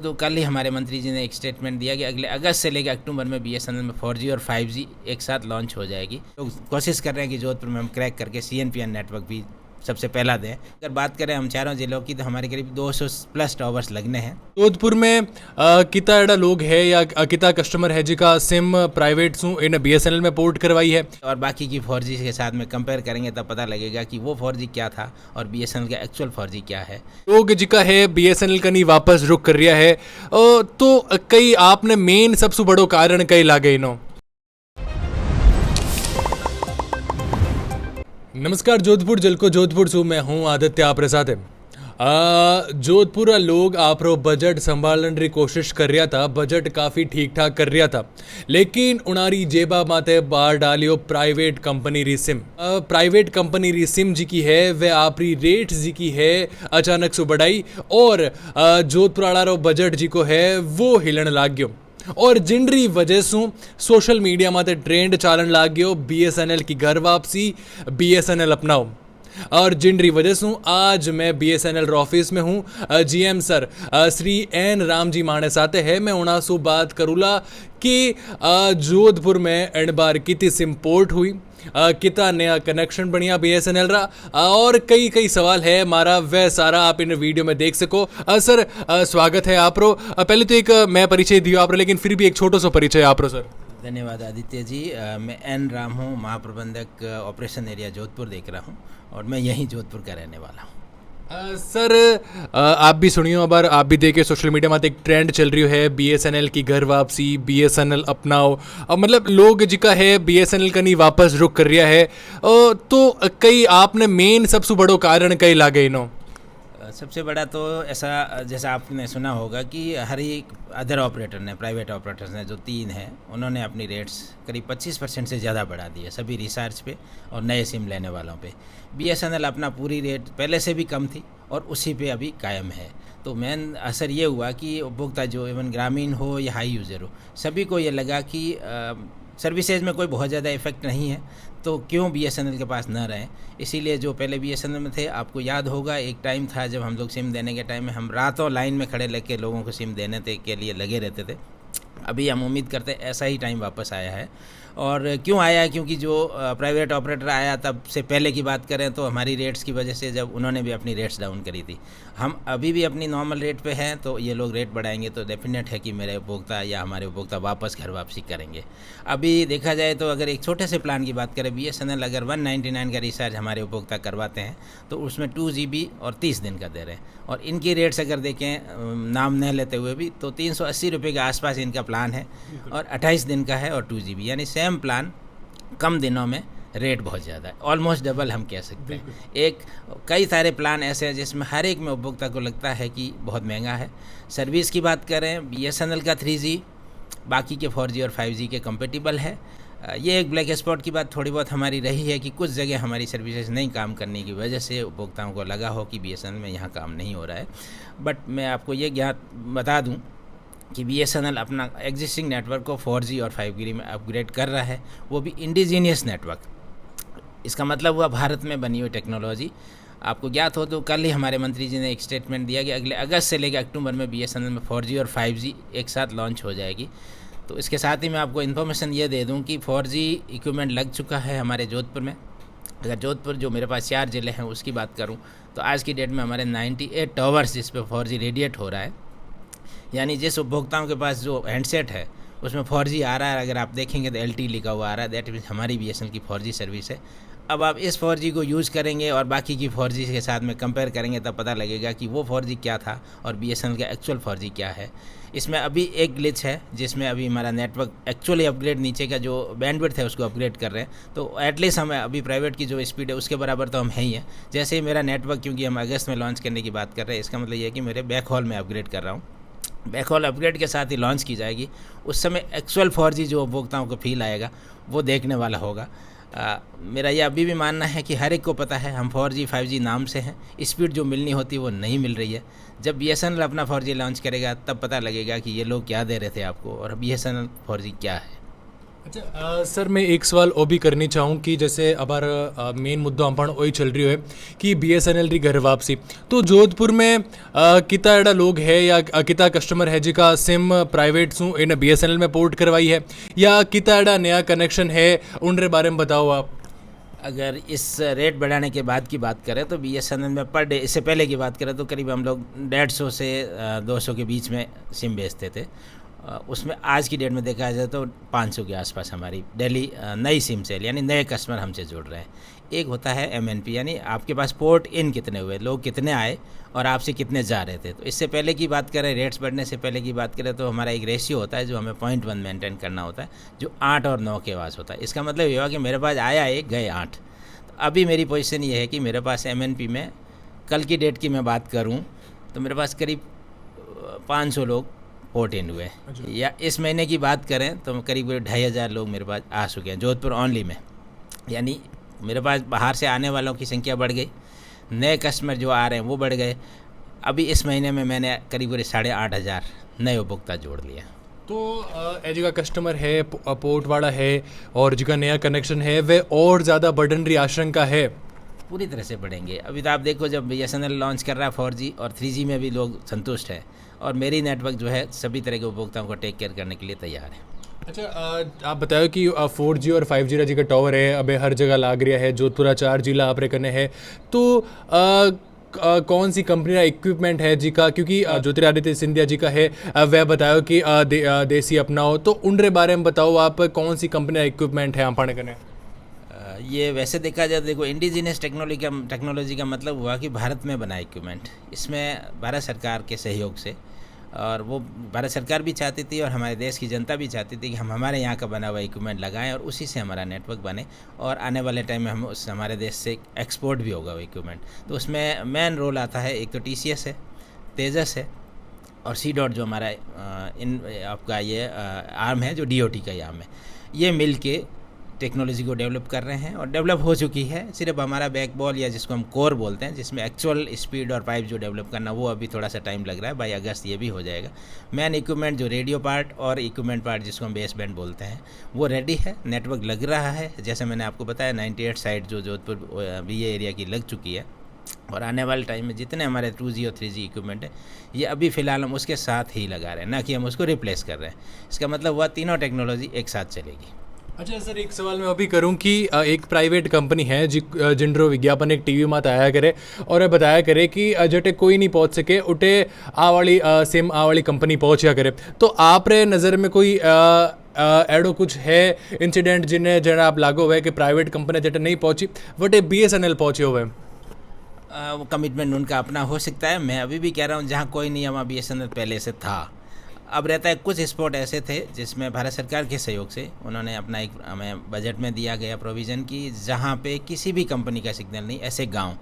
तो कल ही हमारे मंत्री जी ने एक स्टेटमेंट दिया कि अगले अगस्त से लेकर अक्टूबर में बीएसएनएल में 4G और 5G एक साथ लॉन्च हो जाएगी। तो कोशिश कर रहे हैं कि जोधपुर में हम क्रैक करके सीएनपीएन नेटवर्क भी सबसे पहला दें। अगर बात करें हम चारों जिलों की तो हमारे करीब 200 प्लस टावर्स लगने हैं। जोधपुर में कितना एड़ा लोग है या कितना कस्टमर है जिका सिम प्राइवेट सु इन बीएसएनएल में पोर्ट करवाई है और बाकी की 4G के साथ में कंपेयर करेंगे तब पता लगेगा कि वो 4G क्या था और बीएसएनएल का एक्चुअल 4G क्या है। लोग जिका है बीएसएनएल का नहीं वापस रुक कर रिया है तो कई आपने मेन सबसे बड़ो कारण कई लागे इनो। नमस्कार जोधपुर जलको जोधपुर सु मैं हूँ आदित्य आप साथ जोधपुर लोग आप बजट संभालने की कोशिश कर रहा था। बजट काफ़ी ठीक ठाक कर रहा था लेकिन उनारी जेबा माते बाहर डालियो प्राइवेट कंपनी री सिम। प्राइवेट कंपनी री सिम जी की है वह आपरी रेट जी की है अचानक से बढ़ाई और जोधपुर वाला रो बजट जी को है वो हिलन लाग गयो और जिनरी वजह से सोशल मीडिया माते ट्रेंड चालन लाग गयो बीएसएनएल की घर वापसी बीएसएनएल अपनाओ। और जिनरी वजह से आज मैं बीएसएनएल ऑफिस में हूँ। GM sir Shri N Ram ji माने साथे है मैं उनासु बात करूला कि जोधपुर में एंड बार कितनी सिम पोर्ट हुई कितना नया कनेक्शन बढ़िया बीएसएनएल रहा और कई कई सवाल है हमारा वह सारा आप इन वीडियो में देख सको। सर स्वागत है आप रो। पहले तो एक मैं परिचय दियो आप रो लेकिन फिर भी एक छोटा सा परिचय आप रो सर। धन्यवाद आदित्य जी। मैं एन राम हूँ, महाप्रबंधक ऑपरेशन एरिया जोधपुर देख रहा हूँ और मैं यहीं जोधपुर का रहने वाला हूँ। सर आप भी सुनियो अबार आप भी देखे सोशल मीडिया में एक ट्रेंड चल रही है बीएसएनएल की घर वापसी बीएसएनएल अपनाओ और मतलब लोग जिका है बीएसएनएल का नहीं वापस रुक कर रहा है तो कई आपने मेन सबसे बड़ो कारण कई लागे इनो। सबसे बड़ा तो ऐसा जैसा आपने सुना होगा कि हर एक अदर ऑपरेटर ने प्राइवेट ऑपरेटर्स ने जो 3 हैं उन्होंने अपनी रेट्स करीब 25% से ज़्यादा बढ़ा दी है सभी रिचार्ज पे और नए सिम लेने वालों पे। बीएसएनएल अपना पूरी रेट पहले से भी कम थी और उसी पे अभी कायम है। तो मेन असर ये हुआ कि उपभोक्ता जो इवन ग्रामीण हो या हाई यूज़र हो सभी को ये लगा कि सर्विसेज में कोई बहुत ज़्यादा इफेक्ट नहीं है तो क्यों बीएसएनएल के पास न रहें। इसीलिए जो पहले बीएसएनएल में थे आपको याद होगा एक टाइम था जब हम लोग सिम देने के टाइम में हम रातों लाइन में खड़े लेके लोगों को सिम देने के लिए लगे रहते थे। अभी हम उम्मीद करते हैं ऐसा ही टाइम वापस आया है। और क्यों आया है क्योंकि जो प्राइवेट ऑपरेटर आया तब से पहले की बात करें तो हमारी रेट्स की वजह से जब उन्होंने भी अपनी रेट्स डाउन करी थी हम अभी भी अपनी नॉर्मल रेट पे हैं तो ये लोग रेट बढ़ाएंगे तो डेफिनेट है कि मेरे उपभोक्ता या हमारे उपभोक्ता वापस घर वापसी करेंगे। अभी देखा जाए तो अगर एक छोटे से प्लान की बात करें बीएसएनएल अगर 199 का रिचार्ज हमारे उपभोक्ता करवाते हैं तो उसमें 2 GB और 30 दिन का दे रहे हैं और इनकी रेट्स अगर देखें नाम नहीं लेते हुए भी तो 380 रुपये के आसपास इनका प्लान है और 28 दिन का है और 2 GB यानी सेम प्लान कम दिनों में रेट बहुत ज़्यादा है ऑलमोस्ट डबल हम कह सकते हैं। एक कई सारे प्लान ऐसे हैं जिसमें हर एक में उपभोक्ता को लगता है कि बहुत महंगा है। सर्विस की बात करें बीएसएनएल का 3G बाकी के 4G और 5G के कंपेटिबल है। ये एक ब्लैक स्पॉट की बात थोड़ी बहुत हमारी रही है कि कुछ जगह हमारी सर्विसेज नहीं काम करने की वजह से उपभोक्ताओं को लगा हो कि बीएसएनएल में यहाँ काम नहीं हो रहा है। बट मैं आपको ये बता दूँ कि बीएसएनएल अपना एग्जिस्टिंग नेटवर्क को 4G और 5G में अपग्रेड कर रहा है वो भी इंडिजीनियस नेटवर्क। इसका मतलब हुआ भारत में बनी हुई टेक्नोलॉजी। आपको ज्ञात हो तो कल ही हमारे मंत्री जी ने एक स्टेटमेंट दिया कि अगले अगस्त से लेकर अक्टूबर में बीएसएनएल में 4G और 5G एक साथ लॉन्च हो जाएगी। तो इसके साथ ही मैं आपको इन्फॉर्मेशन ये दे दूं कि 4G इक्विपमेंट लग चुका है हमारे जोधपुर में। अगर जोधपुर जो मेरे पास 4 ज़िले हैं उसकी बात करूँ तो आज की डेट में हमारे 98 टावर्स जिस पर 4G रेडिएट हो रहा है यानी जिस उपभोक्ताओं के पास जो हैंडसेट है उसमें 4G आ रहा है। अगर आप देखेंगे तो LTE लिखा हुआ आ रहा है दैट मीन्स हमारी बीएसएनएल की 4G सर्विस है। अब आप इस 4G को यूज़ करेंगे और बाकी की 4G के साथ में कंपेयर करेंगे तब पता लगेगा कि वो 4G क्या था और बीएसएनएल का एक्चुअल 4G क्या है। इसमें अभी एक ग्लिच है जिसमें अभी हमारा नेटवर्क एक्चुअली अपग्रेड नीचे का जो बैंडविड्थ है उसको अपग्रेड कर रहे हैं तो एटलीस्ट हम अभी प्राइवेट की जो स्पीड है उसके बराबर तो हम है ही हैं। जैसे ही मेरा नेटवर्क क्योंकि हम अगस्त में लॉन्च करने की बात कर रहे हैं इसका मतलब ये है कि मेरे बैक हॉल में अपग्रेड कर रहा हूँ। बैक हॉल अपग्रेड के साथ ही लॉन्च की जाएगी उस समय एक्चुअल 4G जो उपभोक्ताओं को फील आएगा वो देखने वाला होगा। मेरा ये अभी भी मानना है कि हर एक को पता है हम 4G 5G नाम से हैं स्पीड जो मिलनी होती है वो नहीं मिल रही है। जब बीएसएनएल अपना 4G लॉन्च करेगा तब पता लगेगा कि ये लोग क्या दे रहे थे आपको और बीएसएनएल 4G क्या है। अच्छा सर मैं एक सवाल और भी करनी चाहूँ कि जैसे हमारा मेन मुद्दा हम पण वही चल रही है कि BSNL री घर वापसी तो जोधपुर में कितना एड़ा लोग है या कितना कस्टमर है जिका सिम प्राइवेट सु इन BSNL में पोर्ट करवाई है या कितना एड़ा नया कनेक्शन है उन रे बारे में बताओ आप। अगर इस रेट बढ़ाने के बाद की बात करें तो BSNL में पर डे, इससे पहले की बात करें तो करीब हम लोग 150 से 200 के बीच में सिम बेचते थे। उसमें आज की डेट में देखा जाए तो 500 के आसपास हमारी डेली नई सिम सेल यानी नए कस्टमर हमसे जुड़ रहे हैं। एक होता है MNP यानी आपके पास पोर्ट इन कितने हुए, लोग कितने आए और आपसे कितने जा रहे थे। तो इससे पहले की बात करें, रेट्स बढ़ने से पहले की बात करें तो हमारा एक रेशियो होता है जो हमें 0.1 मेंटेन करना होता है, जो 8 और 9 के पास होता है। इसका मतलब ये हुआ कि मेरे पास आया 1 गए 8। तो अभी मेरी पोजीशन ये है कि मेरे पास MNP में कल की डेट की मैं बात करूँ तो मेरे पास करीब 500 लोग पोर्ट इन हुए, या इस महीने की बात करें तो करीब 2500 लोग मेरे पास आ चुके हैं जोधपुर ओनली में। यानी मेरे पास बाहर से आने वालों की संख्या बढ़ गई, नए कस्टमर जो आ रहे हैं वो बढ़ गए। अभी इस महीने में मैंने करीब 8,500 नए उपभोक्ता जोड़ लिए। तो ए जगह कस्टमर है पोर्ट वाला है और जगह नया कनेक्शन है वे और ज़्यादा बर्डन री आशंका है पूरी तरह से बढ़ेंगे। अभी तो आप देखो जब BSNL लॉन्च कर रहा है 4G और 3G में भी लोग संतुष्ट हैं और मेरी नेटवर्क जो है सभी तरह के उपभोक्ताओं को टेक केयर करने के लिए तैयार है। अच्छा आप बताओ कि 4G और 5G रा जी का टावर है अबे हर जगह लाग रहा है, जोधपुरा 4 जिला आप रे कने है तो कौन सी कंपनी का इक्विपमेंट है जी का, क्योंकि ज्योतिरादित्य सिंधिया जी का है वह बताओ कि देसी अपनाओ, तो उन रे बारे में बताओ आप कौन सी कंपनी का इक्विपमेंट है आप कने। ये वैसे देखा जाए देखो इंडिजिनियस टेक्नोलॉजी का मतलब हुआ कि भारत में बना इक्विपमेंट, इसमें भारत सरकार के सहयोग से, और वो भारत सरकार भी चाहती थी और हमारे देश की जनता भी चाहती थी कि हम हमारे यहाँ का बना हुआ इक्विपमेंट लगाएं और उसी से हमारा नेटवर्क बने और आने वाले टाइम में हम उस हमारे देश से एक्सपोर्ट भी होगा वो इक्विपमेंट। तो उसमें मेन रोल आता है, एक तो TCS है, तेजस है और C.DOT जो हमारा इन आपका ये आर्म है जो DOT का ही आर्म है, ये मिल के टेक्नोलॉजी को डेवलप कर रहे हैं और डेवलप हो चुकी है। सिर्फ हमारा बैकबॉल या जिसको हम कोर बोलते हैं, जिसमें एक्चुअल स्पीड और पाइप जो डेवलप करना, वो अभी थोड़ा सा टाइम लग रहा है। बाई अगस्त ये भी हो जाएगा। मेन इक्विपमेंट जो रेडियो पार्ट और इक्विपमेंट पार्ट जिसको हम बेस बैंड बोलते हैं वो रेडी है, नेटवर्क लग रहा है। जैसे मैंने आपको बताया 98 साइट जो जोधपुर BA एरिया की लग चुकी है और आने वाले टाइम में जितने हमारे 2G और 3G इक्विपमेंट है ये अभी फ़िलहाल हम उसके साथ ही लगा रहे हैं, ना कि हम उसको रिप्लेस कर रहे हैं। इसका मतलब हुआ तीनों टेक्नोलॉजी एक साथ चलेगी। अच्छा सर एक सवाल मैं अभी करूं कि एक प्राइवेट कंपनी है जिनरो विज्ञापन एक टीवी में आया करे और बताया करे कि जटे कोई नहीं पहुंच सके उठे आ वाली कंपनी पहुंचा करे, तो आप रे नज़र में कोई एडो कुछ है इंसिडेंट जिन्हें जरा आप लागू हुए कि प्राइवेट कंपनी जटे नहीं पहुंची वटे BSNL पहुंचे हुए? वो कमिटमेंट उनका अपना हो सकता है। मैं अभी भी कह रहा हूँ जहाँ कोई नहीं वहाँ BSNL पहले से था। अब रहता है कुछ स्पॉट ऐसे थे जिसमें भारत सरकार के सहयोग से उन्होंने अपना एक हमें बजट में दिया गया प्रोविज़न कि जहाँ पे किसी भी कंपनी का सिग्नल नहीं, ऐसे गांव,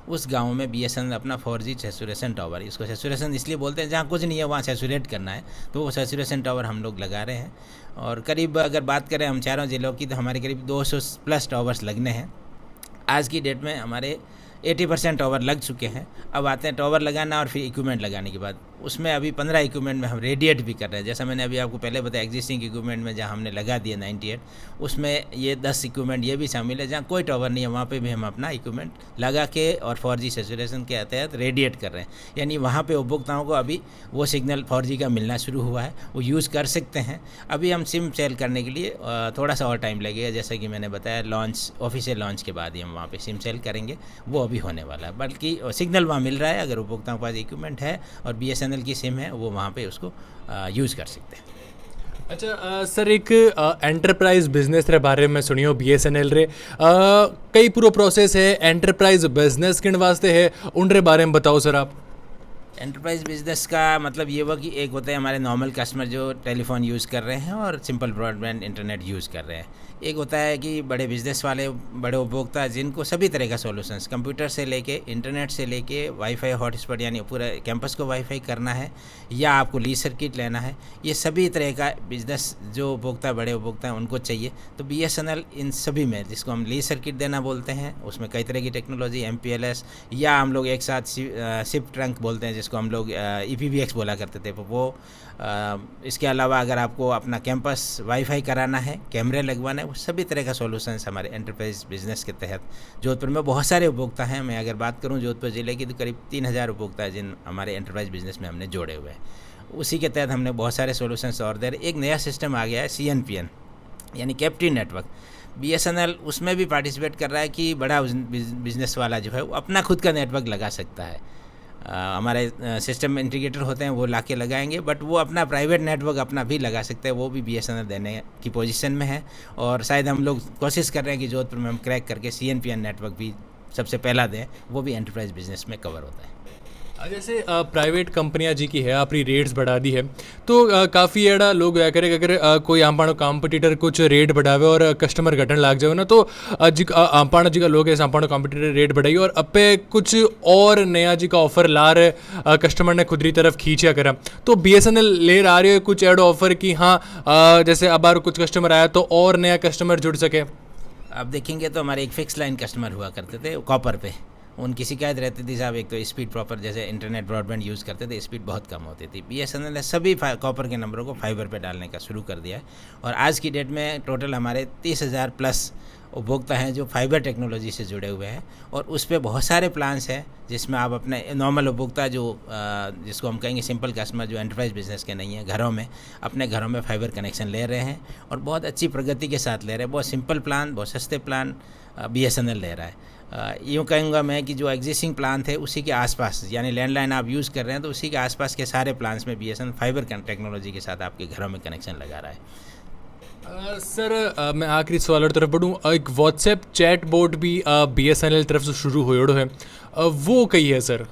उस गांव में BSNL अपना 4G सैचुरेशन टावर, इसको सैचुरेशन इसलिए बोलते हैं जहाँ कुछ नहीं है वहाँ सैचुरेट करना है, तो वो सैचुरेशन टावर हम लोग लगा रहे हैं। और करीब अगर बात करें हम चारों जिलों की तो हमारे करीब 200+ टावर्स लगने हैं। आज की डेट में हमारे 80% टावर लग चुके हैं। अब आते हैं टावर लगाना और फिर इक्विपमेंट लगाने के बाद, उसमें अभी 15 इक्विपमेंट में हम रेडिएट भी कर रहे हैं। जैसा मैंने अभी आपको पहले बताया एग्जिस्टिंग इक्विपमेंट में जहाँ हमने लगा दिया 98, उसमें ये 10 इक्विपमेंट ये भी शामिल है जहाँ कोई टावर नहीं है, वहाँ पे भी हम अपना इक्विपमेंट लगा के और 4G सैचुरेशन के तहत रेडिएट कर रहे हैं। यानी वहाँ पे उपभोक्ताओं को अभी वो सिग्नल 4G का मिलना शुरू हुआ है, वो यूज़ कर सकते हैं। अभी हम सिम सेल करने के लिए थोड़ा सा और टाइम लगेगा, जैसा कि मैंने बताया लॉन्च ऑफिशियल लॉन्च के बाद ही हम वहाँ पर सिम सेल करेंगे, वो अभी होने वाला है। बल्कि सिग्नल वहाँ मिल रहा है, अगर उपभोक्ताओं के पास इक्विपमेंट है और BSNL की सिम है वो वहाँ पे उसको यूज़ कर सकते हैं। अच्छा सर एक एंटरप्राइज बिजनेस रे बारे में सुनियो BSNL रे कई पूरा प्रोसेस है एंटरप्राइज बिजनेस किन वास्ते है उन रे बारे में बताओ सर आप। एंटरप्राइज बिजनेस का मतलब ये हुआ कि एक होता है हमारे नॉर्मल कस्टमर जो टेलीफोन यूज़ कर रहे हैं और सिंपल ब्रॉडबैंड इंटरनेट यूज़ कर रहे हैं। एक होता है कि बड़े बिजनेस वाले, बड़े उपभोक्ता जिनको सभी तरह का सॉल्यूशंस, कंप्यूटर से लेके इंटरनेट से लेके वाईफाई हॉटस्पॉट यानी पूरा कैंपस को वाईफाई करना है या आपको लीज सर्किट लेना है, ये सभी तरह का बिजनेस जो उपभोक्ता, बड़े उपभोक्ता हैं उनको चाहिए। तो BSNL इन सभी में, जिसको हम लीज सर्किट देना बोलते हैं, उसमें कई तरह की टेक्नोलॉजी MPLS या हम लोग एक साथ शिप ट्रंक बोलते हैं जिसको हम लोग EPBX बोला करते थे वो। इसके अलावा अगर आपको अपना कैंपस वाईफाई कराना है, कैमरे लगवाना है, वो सभी तरह का सॉल्यूशंस हमारे एंटरप्राइज बिजनेस के तहत जोधपुर में बहुत सारे उपभोक्ता हैं। मैं अगर बात करूं जोधपुर ज़िले की तो करीब 3000 उपभोक्ता है जिन हमारे एंटरप्राइज बिजनेस में हमने जोड़े हुए हैं। उसी के तहत हमने बहुत सारे सॉल्यूशंस और दे रहे। एक नया सिस्टम आ गया है CNPN यानी कैप्टिव नेटवर्क। BSNL उसमें भी पार्टिसिपेट कर रहा है कि बड़ा बिजनेस वाला जो है वो अपना खुद का नेटवर्क लगा सकता है। हमारे सिस्टम इंटीग्रेटर होते हैं वो लाके लगाएंगे, बट वो अपना प्राइवेट नेटवर्क अपना भी लगा सकते हैं। वो भी BSNL देने की पोजीशन में है और शायद हम लोग कोशिश कर रहे हैं कि जोधपुर में हम क्रैक करके CNPN नेटवर्क भी सबसे पहला दें। वो भी एंटरप्राइज बिजनेस में कवर होता है। जैसे प्राइवेट कंपनियां जी की है अपनी रेट्स बढ़ा दी है तो काफ़ी एड़ा लोग क्या करे अगर कोई आंपाणो कॉम्पिटिटर कुछ रेट बढ़ावे और कस्टमर घटन लाग जाए ना तो आंपाणा जी का लोग ऐसे आंपाणो कॉम्पिटिटर रेट बढ़ाई और अपे कुछ और नया जी का ऑफर ला रहे कस्टमर ने खुदरी तरफ खींचा करा। तो BSNL ले आ रही है कुछ एडो ऑफर कि हाँ जैसे अब बार कुछ कस्टमर आया तो और नया कस्टमर जुड़ सके। आप देखेंगे तो हमारे एक फिक्स लाइन कस्टमर हुआ करते थे कॉपर पे, उनकी शिकायत रहती थी साहब एक तो स्पीड प्रॉपर जैसे इंटरनेट ब्रॉडबैंड यूज़ करते थे स्पीड बहुत कम होती थी। BSNL ने सभी कॉपर के नंबरों को फाइबर पे डालने का शुरू कर दिया है और आज की डेट में टोटल हमारे 30,000 प्लस उपभोक्ता हैं जो फाइबर टेक्नोलॉजी से जुड़े हुए हैं और उस पर बहुत सारे प्लान्स हैं जिसमें आप अपने नॉर्मल उपभोक्ता जो जिसको हम कहेंगे सिंपल कस्टमर जो एंटरप्राइज बिजनेस के नहीं है, घरों में अपने घरों में फाइबर कनेक्शन ले रहे हैं और बहुत अच्छी प्रगति के साथ ले रहे हैं। बहुत सिंपल प्लान, बहुत सस्ते प्लान BSNL ले रहा है। यूँ कहूँगा मैं कि जो एग्जिस्टिंग प्लान थे उसी के आसपास यानी लैंडलाइन आप यूज़ कर रहे हैं तो उसी के आसपास के सारे प्लान्स में BSNL फाइबर टेक्नोलॉजी के साथ आपके घरों में कनेक्शन लगा रहा है। सर मैं आखिरी सवाल और तरफ बढ़ूँ। एक व्हाट्सएप चैट बोट भी BSNL तरफ से शुरू हो है वो कही है सर?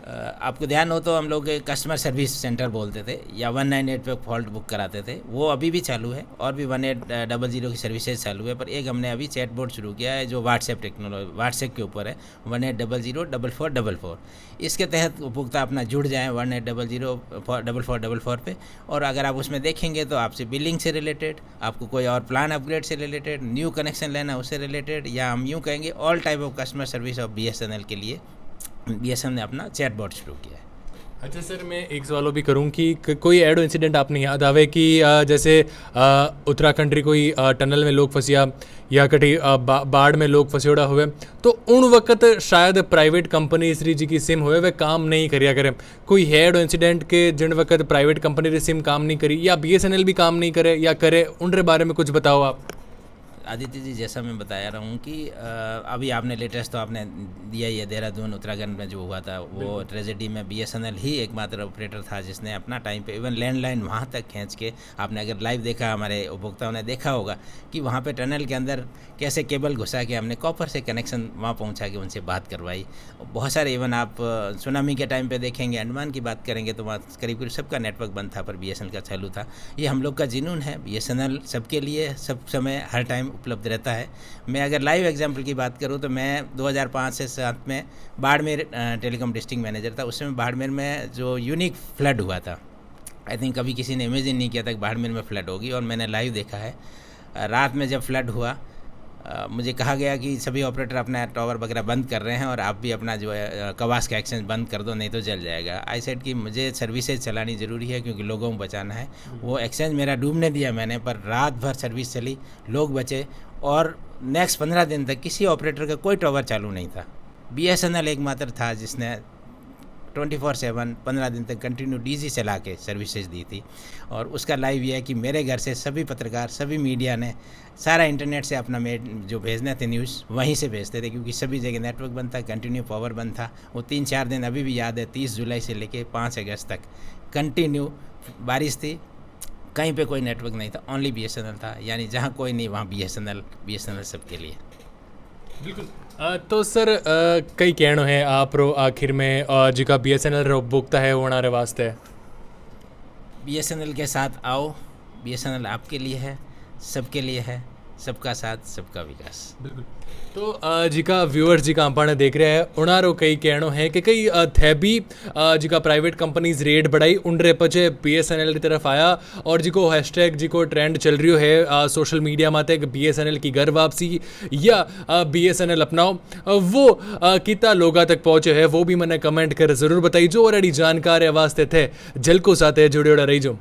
आपको ध्यान हो तो हम लोग कस्टमर सर्विस सेंटर बोलते थे या 198 पे फॉल्ट बुक कराते थे, वो अभी भी चालू है और भी 1800 की सर्विसेज चालू है। पर एक हमने अभी चैट बोर्ड शुरू किया है जो व्हाट्सएप टेक्नोलॉजी व्हाट्सएप के ऊपर है 1800 इसके तहत उपभोक्ता अपना जुड़ जाएँ 1800 पे और अगर आप उसमें देखेंगे तो आपसे बिलिंग से रिलेटेड, आपको कोई और प्लान अपग्रेड से रिलेटेड, न्यू कनेक्शन लेना उससे रिलेटेड या हम यूँ कहेंगे all type of customer service of BSNL के लिए BSNL ने अपना चैट बोर्ड शुरू किया है। अच्छा सर मैं एक सवाल भी करूं कि कोई एडो इंसिडेंट आपने याद आवे कि जैसे उत्तराखंड री कोई टनल में लोग फंसिया या कटी बाढ़ में लोग फंसियोड़ा हुए तो उन वक्त शायद प्राइवेट कंपनी श्री जी की सिम हुए वे काम नहीं करिया करें। कोई है एडो इंसिडेंट के जिन वक्त प्राइवेट कंपनी री सिम काम नहीं करी या BSNL भी काम नहीं करे या करे उनके बारे में कुछ बताओ आप। आदित्य जी जैसा मैं बताया रहा हूँ कि अभी आपने लेटेस्ट तो आपने दिया ही है देहरादून उत्तराखंड में जो हुआ था वो ट्रेजेडी में BSNL ही एकमात्र ऑपरेटर था जिसने अपना टाइम पे इवन लैंडलाइन वहाँ तक खींच के, आपने अगर लाइव देखा हमारे उपभोक्ताओं ने देखा होगा कि वहाँ पे टनल के अंदर कैसे केबल घुसा के हमने कॉपर से कनेक्शन वहाँ पहुँचा के उनसे बात करवाई। बहुत सारे इवन आप सुनामी के टाइम पे देखेंगे, अंडमान की बात करेंगे तो वहाँ करीब करीब सबका नेटवर्क बंद था पर BSNL का चालू था। ये हम लोग का जुनून है, BSNL सबके लिए सब समय हर टाइम उपलब्ध रहता है। मैं अगर लाइव एग्जांपल की बात करूं तो मैं 2005 से 7 में बाड़मेर टेलीकॉम डिस्ट्रिक्ट मैनेजर था। उस समय बाड़मेर में जो यूनिक फ्लड हुआ था, आई थिंक कभी किसी ने इमेजिन नहीं किया था कि बाड़मेर में फ्लड होगी और मैंने लाइव देखा है। रात में जब फ्लड हुआ मुझे कहा गया कि सभी ऑपरेटर अपना टावर वगैरह बंद कर रहे हैं और आप भी अपना जो है कवास का एक्सचेंज बंद कर दो नहीं तो जल जाएगा। आई सेड कि मुझे सर्विसेज चलानी ज़रूरी है क्योंकि लोगों को बचाना है। वो एक्सचेंज मेरा डूबने दिया मैंने, पर रात भर सर्विस चली, लोग बचे और नेक्स्ट 15 दिन तक किसी ऑपरेटर का कोई टावर चालू नहीं था। BSNL एकमात्र था जिसने 24/7 15 दिन तक कंटिन्यू DG चला के सर्विसेज दी थी। और उसका लाइव ये है कि मेरे घर से सभी पत्रकार, सभी मीडिया ने सारा इंटरनेट से अपना जो भेजने थे न्यूज़ वहीं से भेजते थे क्योंकि सभी जगह नेटवर्क बंद था, कंटिन्यू पावर बंद था। वो 3-4 दिन अभी भी याद है, 30 जुलाई से लेके 5 अगस्त तक कंटिन्यू बारिश थी, कहीं पे कोई नेटवर्क नहीं था, ओनली BSNL था। यानी जहाँ कोई नहीं वहाँ BSNL सबके लिए। बिल्कुल। तो सर कई कहनो है आप रो आखिर में जिका BSNL रो उपभोक्ता है होना वास्ते BSNL के साथ आओ, BSNL आपके लिए है, सबके लिए है। सबका साथ सबका विकास। बिल्कुल। तो जीका व्यूअर्स जीका अपाने देख रहे हैं उनारो कई कहनो है कि कई थे भी जीका प्राइवेट कंपनीज रेट बढ़ाई उनरे पचे BSNL की तरफ आया और जिको हैशटैग जिको ट्रेंड चल रही है सोशल मीडिया माते BSNL की घर वापसी या BSNL अपनाओ वो कितना लोगा तक पहुंचे है वो भी मैंने कमेंट कर जरूर बताई जो ऑलरेडी जानकार है वास्ते थे झलको साथे जुड़े रही जो।